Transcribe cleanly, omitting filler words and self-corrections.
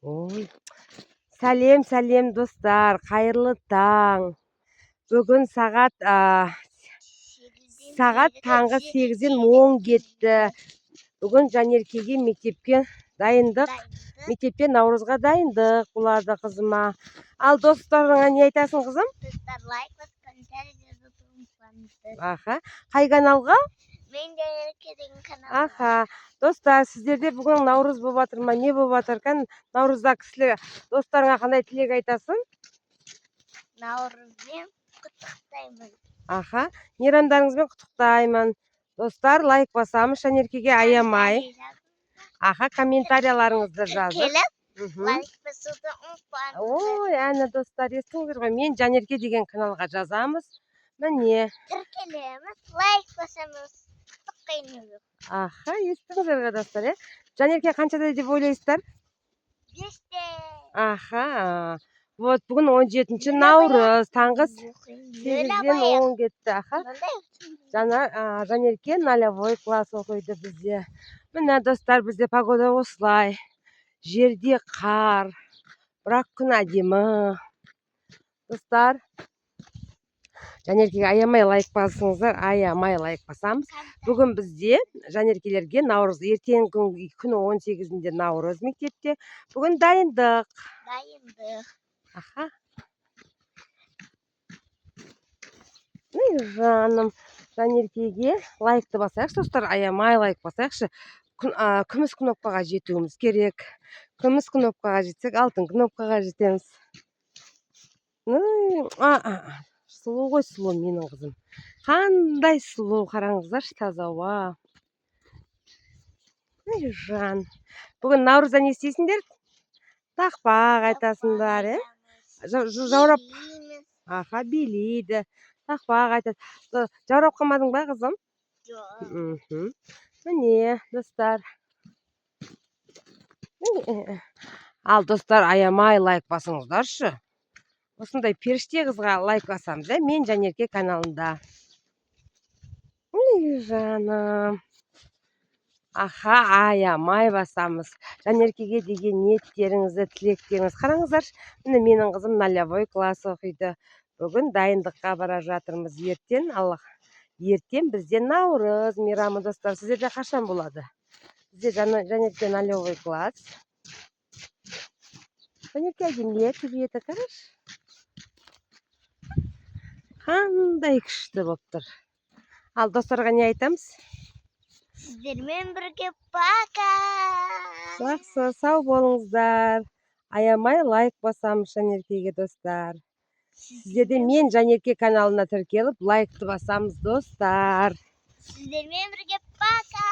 Ой, сәлем достар, қайырлы таң. Бүгін сағат таңғы 8-ден 10 кетті. Бүгін Жанеркеге мектепке дайындық. Мектепке Наурызға дайындық болады қызыма. Ал достарыңа не айтасың қызым? Достар, лайк басып, комментарий жазуды ұмытпаңыздар. Аха. Қай каналға? Мен Жанерке деген каналға. Аха. Достар, сіздерде бүгін Наурыз болып жатыр ма? Не болып жатыр екен? Наурызда кісілер достарыңа қандай тілек айтасың? Наурызбен құттықтаймын. Аха. Мейрамдарыңызбен құттықтаймын. Достар, лайк басамыз, Жанеркеге аямай. Аха, комментарияларыңызды жазып. Келіп, лайк басуды ұмытпаңыздар. Ой, әні достар, естіңіздер ғой, мен Жанерке деген каналға жазамыз. Міне. Тіркелеміз, лайк басамыз, құттықтаймыз. Аха, естіңіздер ғой достар, Жанерке қаншада деп ойлайсыздар? 5-те. Аха. Вот, бүгін 17 наурыз, таңғы 8-ден 10 кетті. Аха. Жанерке 0-й класс оқиды бізде. Міне достар, бізде погода осылай. Жерде қар, бірақ күн әдемі. Достар, Жанеркеге аямай лайк басыңыздар, аямай лайк басамыз. Бүгін бізде Жанеркелерге Наурыз, ертең күні 18-інде Наурыз мектепте. Бүгін дайындық. Аха. Жаным, Жанеркеге лайкты басайықшы, достар, аямай лайк басайықшы. Күміс кнопкаға жетуіміз керек. Күміс кнопкаға жетсек, алтын кнопкаға жетеміз. Сұлу ғой, сұлу менің қызым. Қандай сұлу, қараңыздаршы, таза ауа. Жан. Бүгін Наурызда не істейсіңдер? Тақпақ айтасыңдар, жаурап. Аха, билейді. Тақпақ айтады. Жаурап қалмадың ба, қызым? Жоқ. Міне, достар. Ал достар, аямай лайк басыңыздаршы. Осындай періште қызға лайк басамыз, мен Жанерке каналында. Жаным. Аха, аямай басамыз. Жанеркеге деген ниеттеріңізді, тілектеріңіз қараңыздаршы. Міне менің қызым 0-й класс оқиды. Бүгін дайындыққа бара жатырмыз. Ертең бізде Наурыз мейрамы, достар. Сіздерде қашан болады? Бізде Жанерке 0-й класс. Жанерке әдемілер түбеті, қараш. Қандай күшті болып тұр. Ал достарға не айтамыз? Сіздермен бірге пока. Жақсы, сау болыңыздар. Аямай лайк басамыз Жанеркеге, достар. Сіздерде мен Жанерке каналына тіркеліп, лайкты басамыз, достар. Сіздермен бірге пока.